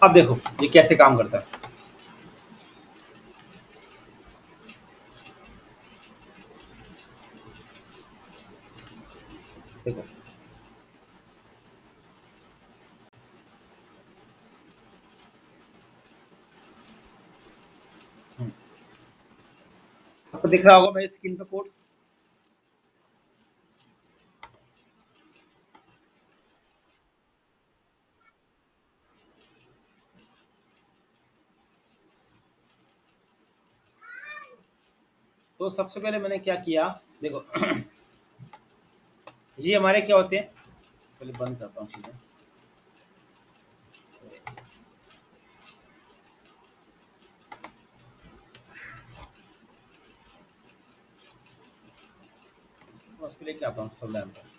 अब देखो ये कैसे काम करता है। देखो। हम्म, आपको दिख रहा होगा मेरी स्क्रीन पे कोड। तो सबसे पहले मैंने क्या किया, देखो ये हमारे क्या होते हैं, पहले बंद करता हूँ चीज़ें। उसके लिए क्या आता हूँ सब लैब पर।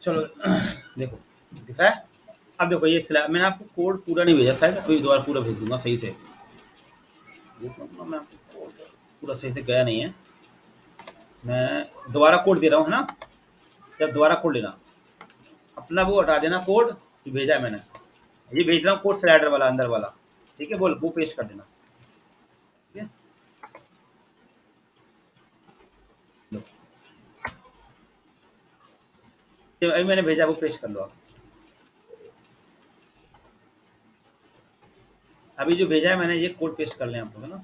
चलो देखो दिख रहा है। अब देखो ये स्लैब मैंने आपको कोड पूरा नहीं भेजा, शायद अभी दोबारा पूरा भेज दूंगा सही से। देखो ना, मैं आपको कोड पूरा सही से गया नहीं है। मैं दोबारा कोड दे रहा हूँ, है ना। जब दोबारा कोड लेना, अपना वो हटा देना कोड जो भेजा है मैंने। ये भेज रहा हूँ कोड स्लाइडर वाला अंदर वाला। ठीक है, बोल वो पेस्ट कर देना। ठीक है। लो, जो अभी मैंने भेजा वो पेस्ट कर लो आप। अभी जो भेजा है मैंने ये कोड पेस्ट कर लें आप लोग, है ना।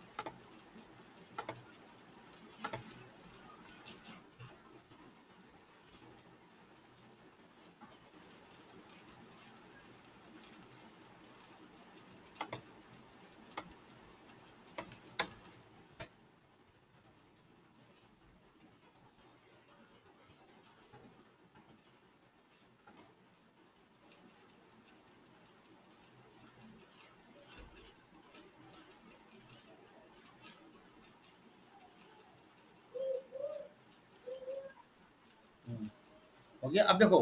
हो गया। अब देखो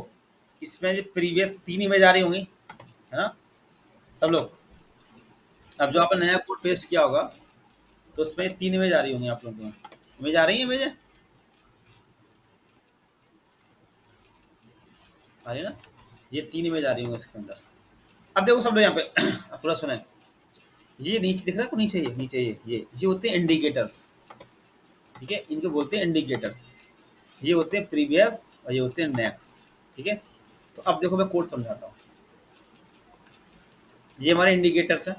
इसमें जो प्रीवियस 3 इमेज आ रही होंगी, है ना सब लोग। अब जो आपने नया कोड पेस्ट किया होगा तो उसमें 3 इमेज आ रही होंगी आप लोगों को। इमेज आ रही है, इमेज आ रही है ना। ये 3 इमेज आ रही होंगी इसके अंदर। अब देखो सब लोग यहाँ पे अब थोड़ा सुने। ये नीचे दिख रहा है को, नीचे ये होते हैं इंडिकेटर्स। ठीक है, इनको बोलते हैं इंडिकेटर्स। ये होते हैं प्रीवियस और ये होते हैं नेक्स्ट। ठीक है। तो अब देखो मैं कोड समझाता हूँ। ये हमारे इंडिकेटर्स है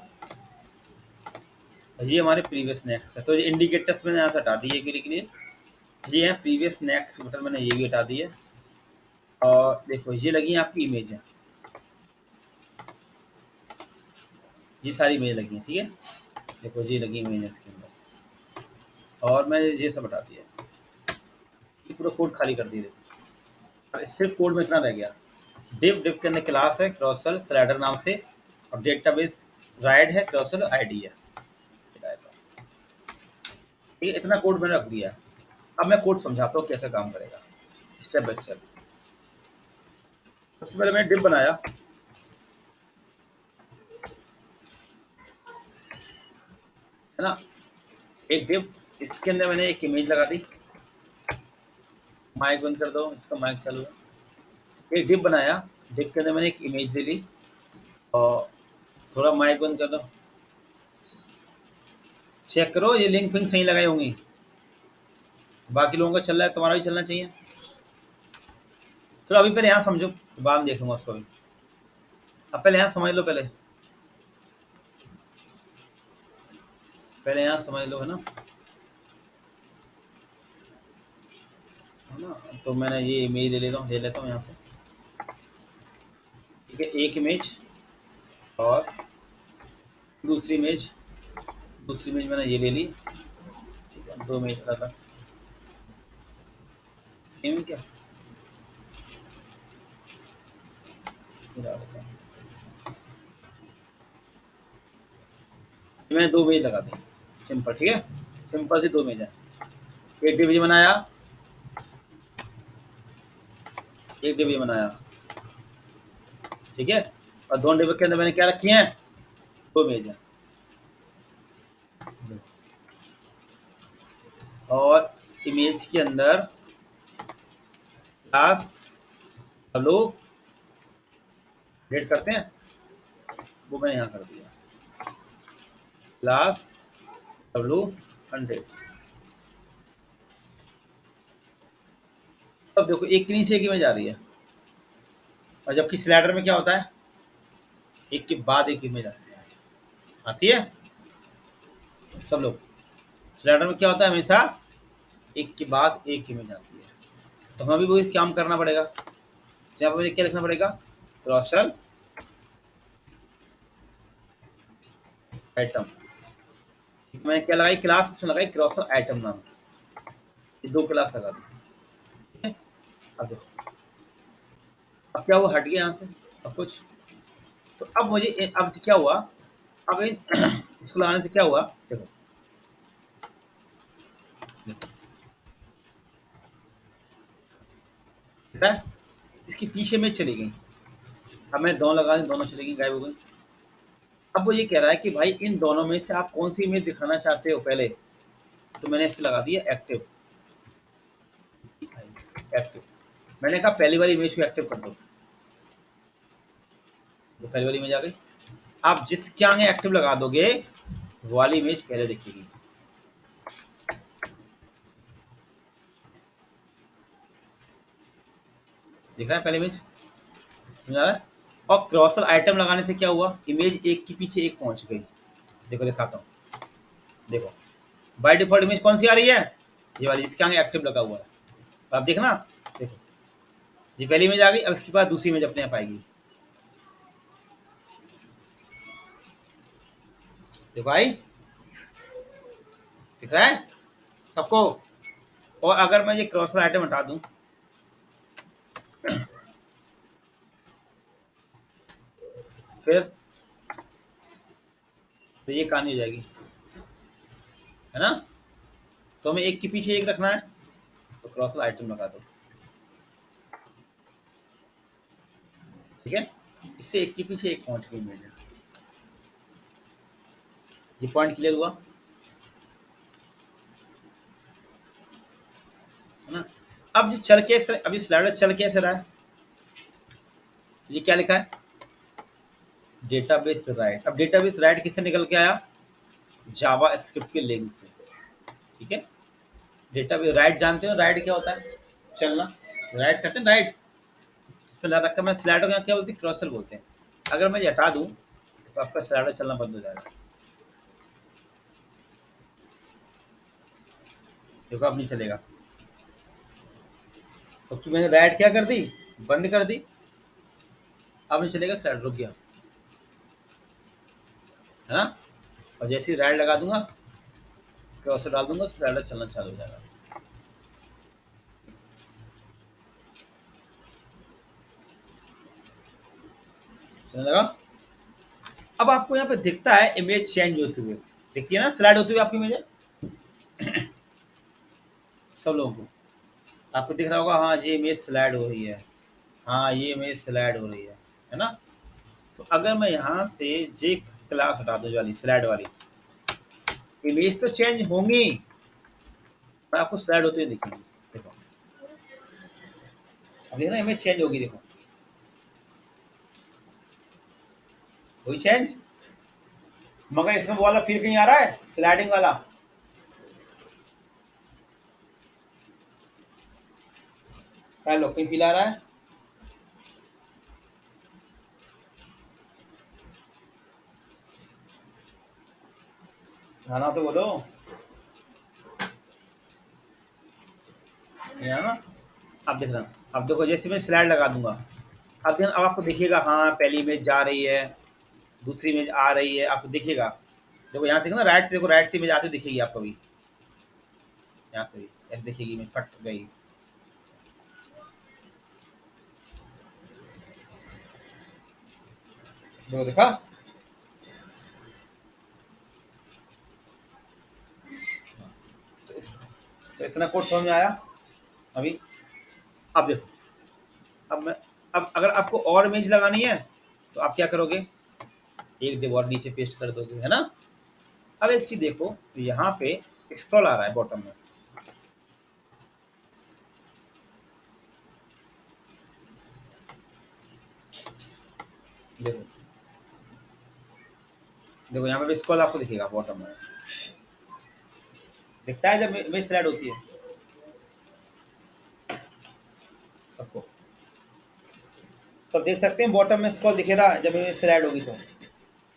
और ये हमारे प्रीवियस नेक्स्ट है। तो ये इंडिकेटर्स मैंने यहाँ से हटा दिए के लिए। ये है प्रीवियस नेक्स्ट, मतलब मैंने ये भी हटा दिए। और देखो ये लगी है आपकी इमेज है, ये सारी इमेज लगी है। ठीक है, देखो ये लगी इमेज है इसके अंदर। और मैंने ये सब हटा दिया, ये पूरा कोड खाली कर दिया। देखो अब सिर्फ कोड में इतना रह गया। डिव के अंदर क्लास है क्रॉसल स्लाइडर नाम से, और डेटाबेस राइड है, क्रॉसल आईडी है। ठीक है, इतना कोड मैंने रख दिया। अब मैं कोड समझाता हूँ कैसे काम करेगा, स्टेप बाय स्टेप। सबसे पहले मैंने डिव बनाया, है ना। एक डिव, इसके अंदर मैंने एक इमेज लगा दी। माइक बंद कर दो, इसका माइक चालू है। एक डिव बनाया, डिव के अंदर मैंने एक इमेज ले ली। और थोड़ा माइक बंद कर दो, चेक करो ये लिंक फिंक सही लगाई होंगी। बाकी लोगों का चल रहा है, तुम्हारा भी चलना चाहिए। चलो अभी पहले यहाँ समझो, बाद में देखूंगा उसको अभी। अब पहले यहाँ समझ लो, पहले यहाँ समझ लो, है ना। तो मैंने ये इमेज ले लेता हूँ यहाँ से। ठीक है, एक इमेज और दूसरी इमेज, मैंने ये ले ली। ठीक है, दो इमेज रहा था सेम क्या, फिर आ रहा था। मैंने दो इमेज लगा दी, सिंपल। ठीक है, सिंपल सी दो इमेज है। एक डिवीजन बनाया, एक डिवीजन बनाया। ठीक है, और दोनों डिवीजन के अंदर मैंने क्या रखी है, दो इमेज है। और इमेज के अंदर क्लास हम लोग रेड करते हैं, वो मैंने यहाँ कर दिया, क्लास W100। अब देखो एक के नीचे एक इमेज आ रही है, और जबकि स्लाइडर में क्या होता है, एक के बाद एक इमेज आती है सब लोग। स्लाइडर में क्या होता है, हमेशा एक के बाद एक इमेज आती है। तो हमें भी वही काम करना पड़ेगा। तो यहाँ पर मुझे क्या लिखना पड़ेगा, क्रॉसल आइटम। मैंने क्या लगाई, क्लास इसमें लगाई क्रॉसल आइटम नाम, ये दो क्लास लगा दी। ठीक है, अब देखो, अब क्या हुआ, हट गया यहाँ से सब कुछ। तो अब मुझे अब क्या हुआ, अब इसको लगाने से क्या हुआ, देखो बेटा, इसके पीछे में चली गई। अब मैं दोनों लगा दी, दोनों चली गई, गायब हो गई। अब वो ये कह रहा है कि भाई इन दोनों में से आप कौन सी इमेज दिखाना चाहते हो पहले। तो मैंने इस पे लगा दिया एक्टिव। एक्टिव, मैंने कहा पहली वाली इमेज को एक्टिव कर दो, तो पहली वाली इमेज आ गई। आप जिसके आगे एक्टिव लगा दोगे वो वाली इमेज पहले दिखेगी। दिख रहा है पहली इमेज, समझ आ रहा है। और क्रॉसर आइटम लगाने से क्या हुआ, इमेज एक के पीछे एक पहुंच गई। देखो दिखाता हूँ, देखो बाय डिफॉल्ट इमेज कौन सी आ रही है, ये वाली जिसके आगे एक्टिव लगा हुआ है। तो आप देखना, देखो ये पहली इमेज आ गई, अब इसके बाद दूसरी इमेज अपने आप आएगी। देखो आई, दिख रहा है सबको। और अगर मैं ये क्रॉसर आइटम हटा दूं, फिर तो ये कहानी हो जाएगी, है ना। तो हमें एक के पीछे एक रखना है, तो क्रॉसर आइटम लगा दो। ठीक है, इससे एक के पीछे एक पहुंच गई इमेज। ये पॉइंट क्लियर हुआ, है ना। अब ये चल के अभी स्लाइडर चल कैसे रहा है, ये क्या लिखा है, डेटाबेस राइट। अब डेटाबेस राइट किससे निकल के आया, जावा स्क्रिप्ट के लिंक से। ठीक है, डेटाबेस राइट जानते हो, राइट क्या होता है, चलना, राइट करते हैं राइट। इसमें ला रखा मैं स्लाइडर का क्या बोलते हैं, क्रॉसर बोलते हैं। अगर मैं ये हटा दूं तो आपका स्लाइडर चलना बंद हो जाएगा। देखो अब नहीं चलेगा, क्योंकि मैंने राइट क्या कर दी, बंद कर दी। अब नहीं चलेगा, स्लाइडर रुक गया, है ना। और जैसे ही राइट लगा दूंगा, क्रॉसर डाल दूंगा, तो स्लाइडर चलना चालू हो जाएगा। चलने लगा। अब आपको यहाँ पे दिखता है इमेज चेंज होते हुए, देखिए ना स्लाइड होते हुए आपकी इमेज सब लोगों को आपको दिख रहा होगा, हाँ ये इमेज स्लाइड हो रही है, हाँ ये इमेज स्लाइड हो रही है ना। तो अगर मैं यहाँ से जे क्लास हटा दूँ, वाली स्लाइड वाली, इमेज तो चेंज होंगी, पर आपको स्लाइड होते हुए दिखेंगी। देखो अब देखना इमेज चेंज होगी, देखो कोई चेंज, मगर इसमें वो वाला फील कहीं आ रहा है, स्लाइडिंग वाला। सारे लोग कहीं फील आ रहा है, गाना तो बोलो। यहाँ ना, अब देख रहा हूँ। अब देखो जैसे मैं स्लाइड लगा दूंगा, अब आपको देखिएगा, हाँ पहली इमेज जा रही है, दूसरी इमेज आ रही है, आपको दिखेगा। देखो यहाँ देखो ना, राइट से देखो, राइट से इमेज आती दिखेगी आपको भी, यहाँ से भी ऐसे दिखेगी, इमेज फट गई। देखो देखा। तो इतना कोड समझ में आया अभी। अब देखो, अब मैं, अब अगर आपको और इमेज लगानी है तो आप क्या करोगे, एक डिव और नीचे पेस्ट कर दोगे, है ना। अब एक चीज देखो, यहाँ पे स्क्रॉल आ रहा है बॉटम में, देखो देखो यहाँ पे स्क्रॉल आपको दिखेगा बॉटम में, दिखता है जब इमेज स्लाइड होती है सबको, सब देख सकते हैं बॉटम में स्क्रॉल दिखे रहा है जब इमेज स्लाइड होगी तो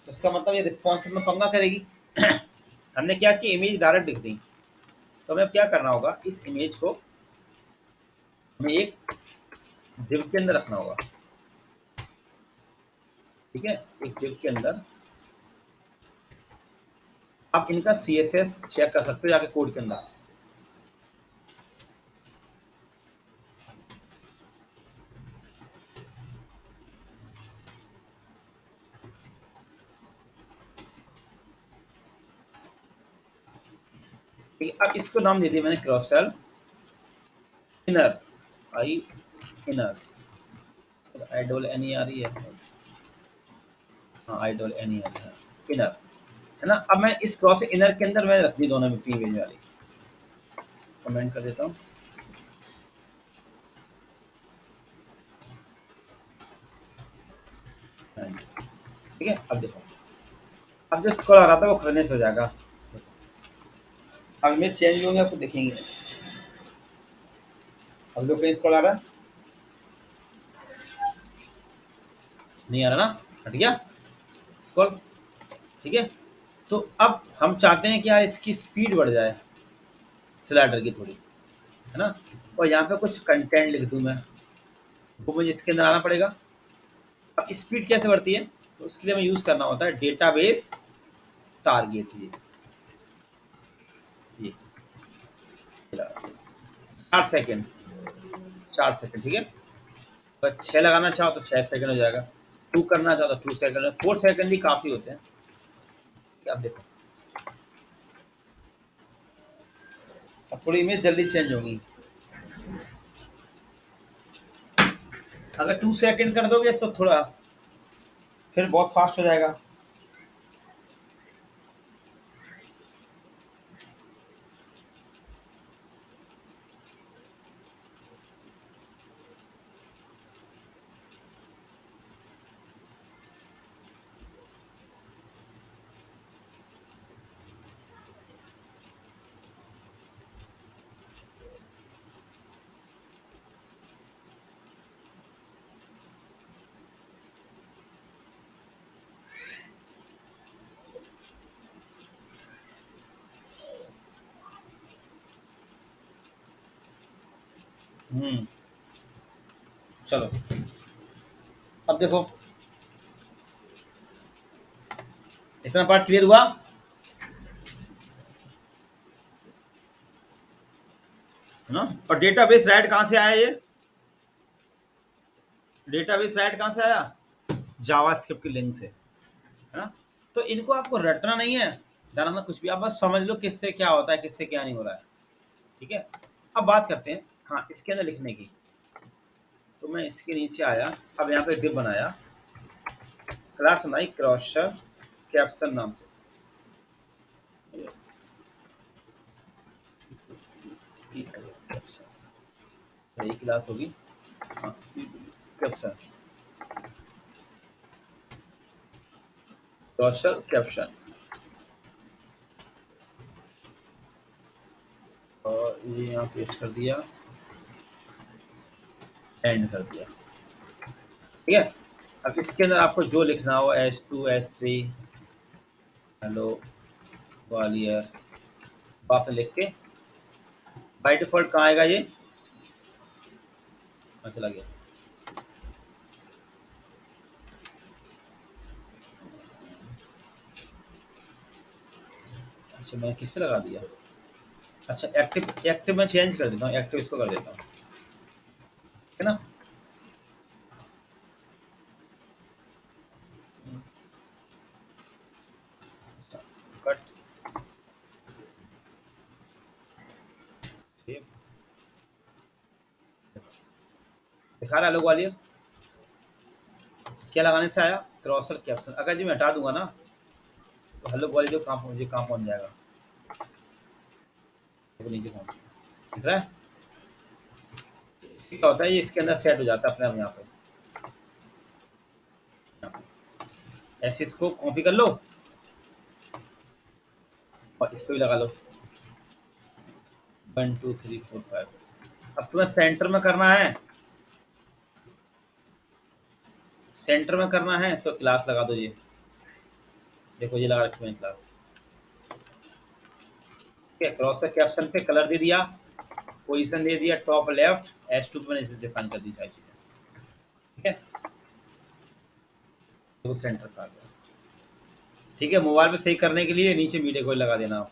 इसका मतलब ये रिस्पॉन्सिव में पंगा करेगी। हमने क्या कि इमेज डायरेक्ट दिख दी, तो हमें अब क्या करना होगा, इस इमेज को हमें एक डिव के अंदर रखना होगा, ठीक है, एक डिव के अंदर। आप इनका CSS चेक कर सकते हो जाके कोड के अंदर। ठीक है, अब इसको नाम दे दिया मैंने क्रॉसल inner, I inner, I double N E R E है, हाँ I double N E R है, इनर, है ना। अब मैं इस क्रॉस इनर के अंदर मैंने रख दी दोनों में फीमेल वाली, कमेंट कर देता हूँ। ठीक है, अब देखो, अब जो स्क्रॉल आ रहा था वो खरने से हो जाएगा। अब इमेज चेंज होंगे आपको देखेंगे, अब जो कहीं स्क्रॉल आ रहा है, नहीं आ रहा ना, हट गया स्क्रॉल। ठीक है, तो अब हम चाहते हैं कि यार इसकी स्पीड बढ़ जाए स्लाइडर की थोड़ी, है ना। और यहाँ पे कुछ कंटेंट लिख दूँ मैं, वो मुझे इसके अंदर आना पड़ेगा। अब स्पीड कैसे बढ़ती है, तो उसके लिए हमें यूज़ करना होता है डेटाबेस टारगेट, ये 4 सेकेंड, 4 सेकेंड, ठीक है। अगर 6 लगाना चाहो तो 6 सेकेंड हो जाएगा, 2 करना चाहो तो 2 सेकेंड, 4 सेकेंड भी काफ़ी होते हैं। अब देखो, अब थोड़ी इमेज जल्दी चेंज होगी। अगर 2 सेकेंड कर दोगे तो थोड़ा फिर बहुत फास्ट हो जाएगा। हम्म, चलो अब देखो, इतना पार्ट क्लियर हुआ, है ना। और डेटाबेस राइट कहाँ से आया, ये डेटाबेस राइट कहाँ से आया, जावास्क्रिप्ट की लिंक से, है ना। तो इनको आपको रटना नहीं है, जानना कुछ भी, आप बस समझ लो किससे क्या होता है, किससे क्या नहीं हो रहा है, ठीक है। अब बात करते हैं, हाँ इसके अंदर लिखने की। तो मैं इसके नीचे आया, अब यहाँ पे डिव बनाया, क्लास बनाई क्रॉसर कैप्शन नाम से, यही क्लास होगी, हाँ कैप्शन, क्रॉसर कैप्शन, और ये यहाँ पेस्ट कर दिया, एंड कर दिया, ठीक है। अब इसके अंदर आपको जो लिखना हो, S2 S3 हेलो ग्वालियर, आपने लिख के बाय डिफॉल्ट कहाँ आएगा ये? चला गया। अच्छा मैं किस पे लगा दिया? अच्छा एक्टिव, एक्टिव मैं चेंज कर देता हूँ, एक्टिव इसको कर देता हूँ, है ना। कट सेव, दिखा रहा है लोग ग्वालियर, क्या लगाने से आया? क्रॉसर कैप्शन। अगर जी मैं हटा दूंगा ना तो हेलो ग्वालियर जो कहाँ पहुँच जाएगा, देखो नीचे पहुँच गया। दिख रहा है? इसके क्या होता है, ये इसके अंदर सेट हो जाता है अपने आप यहाँ पे। ऐसे इसको कॉपी कर लो और इस पे भी लगा लो, 1 2 3 4 5। अब तुम्हें सेंटर में करना है, सेंटर में करना है तो क्लास लगा दो ये, देखो ये लगा रखी मैंने क्लास। ठीक है, क्रॉस कैप्शन पे कलर दे दिया, पोजीशन दे दिया टॉप लेफ्ट, H2 पे मैंने इसे डिफाइन कर दी सारी चीजें। ठीक है, तो सेंटर पे आ गया। ठीक है, मोबाइल पे सही करने के लिए नीचे मीडिया को लगा देना आप,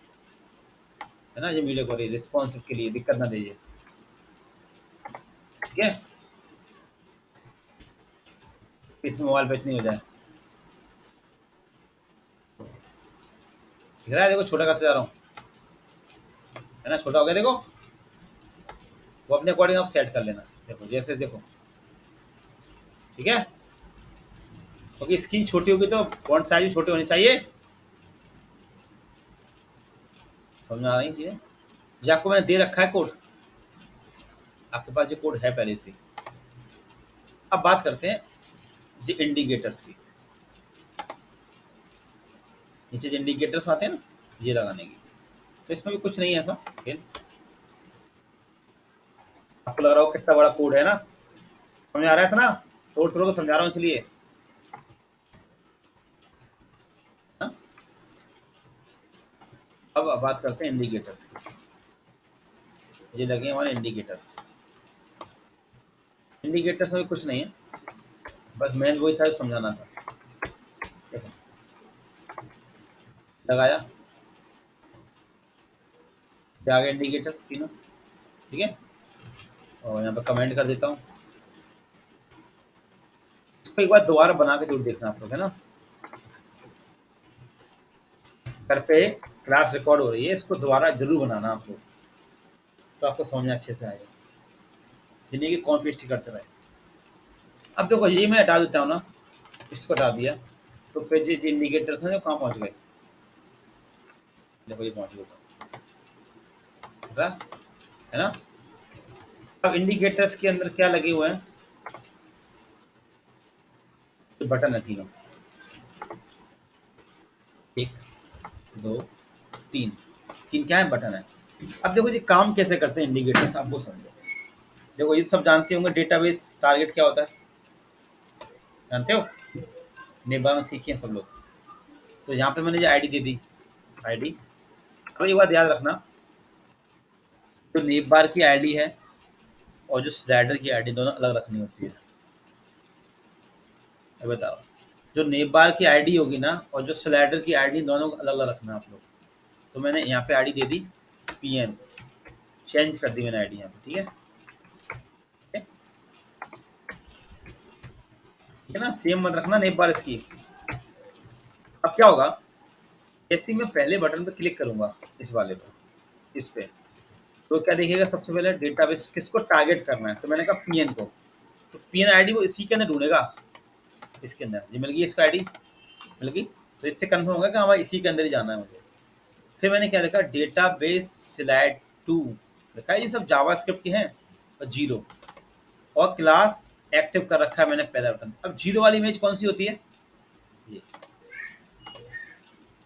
है ना, ये मीडिया को रिस्पॉन्सिव के लिए दिक्कत ना दीजिए। ठीक है, इसमें मोबाइल पे इतनी हो जाए। दिख रहा है? देखो छोटा करते जा रहा हूँ, है ना, छोटा हो गया देखो। वो अपने अकॉर्डिंग आप सेट कर लेना, देखो जैसे देखो। ठीक है, क्योंकि स्क्रीन छोटी होगी तो फॉन्ट साइज भी छोटे होने चाहिए। समझ आ रही चीजें? जो आपको मैंने दे रखा है कोड, आपके पास ये कोड है पहले से। अब बात करते हैं जो इंडिकेटर्स की, नीचे जो इंडिकेटर्स आते हैं ना ये लगाने की, तो इसमें भी कुछ नहीं है ऐसा फिर। आपको लग रहा हो कितना बड़ा कोड है ना, समझ आ रहा है ना, तोड़ तोड़ को समझा रहा हूँ इसलिए। हाँ? अब बात करते हैं इंडिकेटर्स की, ये लगे हमारे इंडिकेटर्स। इंडिकेटर्स में भी कुछ नहीं है, बस मेन वही था जो समझाना था। देखो लगाया, ये आ गए इंडिकेटर्स तीनों। ठीक है, और यहाँ पे कमेंट कर देता हूँ। इसको एक बार दोबारा बना के जरूर देखना आप लोग, है ना। घर पे क्लास रिकॉर्ड हो रही है, इसको दोबारा जरूर बनाना आप लोग, तो आपको समझ में अच्छे से आएगा, जिन्हें की कॉपी पेस्ट करते रहे। अब देखो ये मैं हटा देता हूँ ना, इसको हटा दिया, तो फिर ये इंडिकेटर्स हैं जो कहाँ पहुँच गए, देखो ये पहुँच गए, दिख रहा है ना। अब इंडिकेटर्स के अंदर क्या लगे हुए हैं, तो बटन है तीनों, 1 2 3, तीन क्या है, बटन है। अब देखो ये काम कैसे करते हैं इंडिकेटर्स, आप वो समझो। देखो ये सब जानते होंगे डेटाबेस टारगेट क्या होता है, जानते हो, नेबा में सीखे हैं सब लोग। तो यहाँ पे मैंने ये आईडी दे दी, आईडी। अब ये बात याद रखना, जो नेब बार की आईडी है और जो स्लाइडर की आईडी दोनों अलग रखनी होती है। अब बताओ, जो नेब बार की आईडी होगी ना और जो स्लाइडर की आईडी दोनों को अलग अलग रखना आप लोग। तो मैंने यहाँ पे आईडी दे दी पीएन, चेंज कर दी मैंने आईडी यहाँ पे। ठीक है, ठीक है ना, सेम मत रखना नेब बार इसकी। अब क्या होगा, जैसे ही मैं पहले बटन पे क्लिक करूंगा इस वाले पर, इस पे, तो क्या देखिएगा, सबसे पहले डेटाबेस किसको टारगेट करना है, तो मैंने कहा पीएन को। तो पीएन आईडी वो इसी के अंदर ढूंढेगा, इसके अंदर जी मिल गई इसको आईडी, मिल गई। तो इससे कंफर्म होगा कि हमारा इसी के अंदर ही जाना है मुझे। फिर मैंने क्या लिखा, डेटाबेस स्लैड 2 लिखा है, ये सब जावास्क्रिप्ट की हैं, और जीरो, और क्लास एक्टिव कर रखा है मैंने पहला बटन। अब जीरो वाली इमेज कौन सी होती है, ये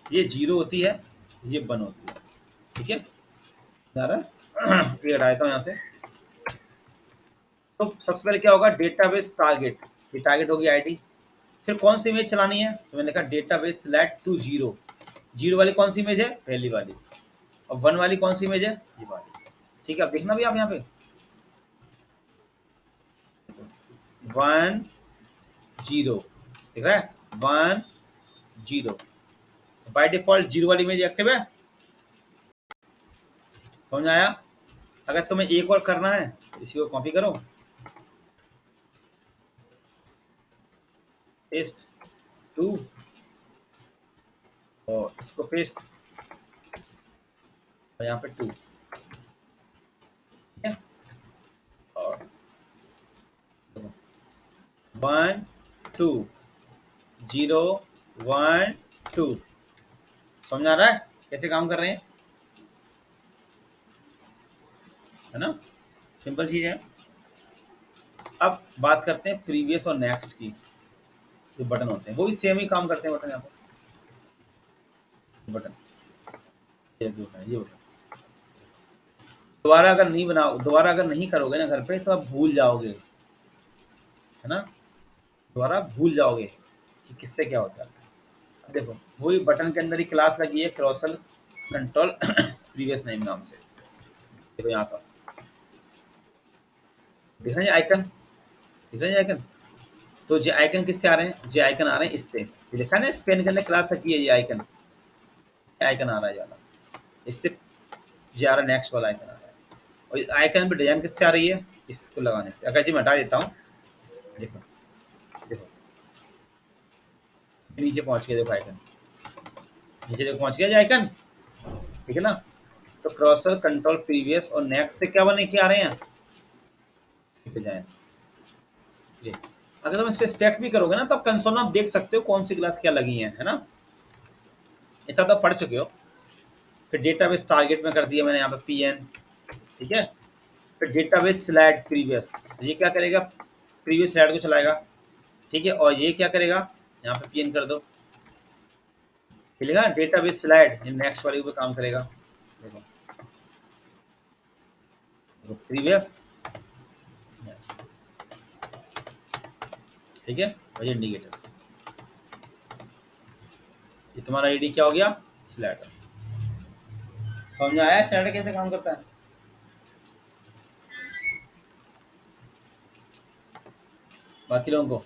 ये जीरो होती है, ये वन होती है। ठीक है, जा रहा है ये हटाता हूँ यहाँ से। तो सबसे पहले क्या होगा, डेटाबेस टारगेट, ये टारगेट होगी आईडी। फिर कौन सी इमेज चलानी है, तो मैंने कहा डेटाबेस स्लैट 2 0, जीरो वाली कौन सी इमेज है? पहली वाली। और वन वाली कौन सी इमेज है? ये वाली। ठीक है, अब देखना भी आप यहाँ पे 1 0 दिख रहा है, 1 0। बाय डिफॉल्ट जीरो वाली इमेज एक्टिव है। समझ में आया? अगर तुम्हें एक और करना है तो इसी को कॉपी करो, पेस्ट 2, और इसको पेस्ट, और यहाँ पे 2, ठीक है। और 1 2 0 1 2। समझ आ रहा है कैसे काम कर रहे हैं? है ना, सिंपल चीज है। अब बात करते हैं प्रीवियस और नेक्स्ट की। जो बटन होते हैं वो भी सेम ही काम करते हैं। बटन यहाँ पर बटन, ये जो है ये बटन, दोबारा अगर नहीं करोगे ना घर पे तो आप भूल जाओगे, है ना, दोबारा भूल जाओगे कि किससे क्या होता है। अब देखो वही बटन के अंदर ही क्लास लगी है, क्रॉसल कंट्रोल प्रीवियस नेम नाम से। देखो यहाँ पर दिख रहा है आइकन, दिख रहा है आइकन। तो ये आइकन किससे आ रहे हैं? ये आइकन आ रहे हैं इससे। ये देखा ना, इस पेन के अंदर क्लास रखी है, ये आइकन, इससे आइकन आ रहा है ज्यादा, इससे ये आ रहा है, नेक्स्ट वाला आइकन आ रहा है। और आइकन पे डिजाइन किससे आ रही है? इसको लगाने से। अगर जी मैं हटा देता हूँ, देखो देखो नीचे पहुंच गया, देखो आइकन नीचे देखो पहुंच गया ये आइकन, ठीक है ना। तो क्रॉसर कंट्रोल प्रीवियस और नेक्स्ट से क्या बने, क्या आ रहे हैं? डिजाइन। ये अगर तुम इस पे स्पेक्ट भी करोगे ना, तो कंसोल में आप देख सकते हो कौन सी क्लास क्या लगी है ना। इतना तो पढ़ चुके हो। फिर डेटाबेस टारगेट में कर दिया मैंने यहाँ पे पीएन, ठीक है। फिर डेटाबेस स्लाइड प्रीवियस, ये क्या करेगा? प्रीवियस स्लाइड को चलाएगा, ठीक है। और ये क्या करेगा? यहाँ पे पीएन कर दो, मिलेगा डेटाबेस स्लाइड, नेक्स्ट वाले पे काम करेगा। देखो प्रीवियस, ठीक है। और ये इंडिकेटर्स, ये तुम्हारा आईडी क्या हो गया? स्लाइडर। समझ में आया स्लाइडर कैसे काम करता है? बाकी लोगों को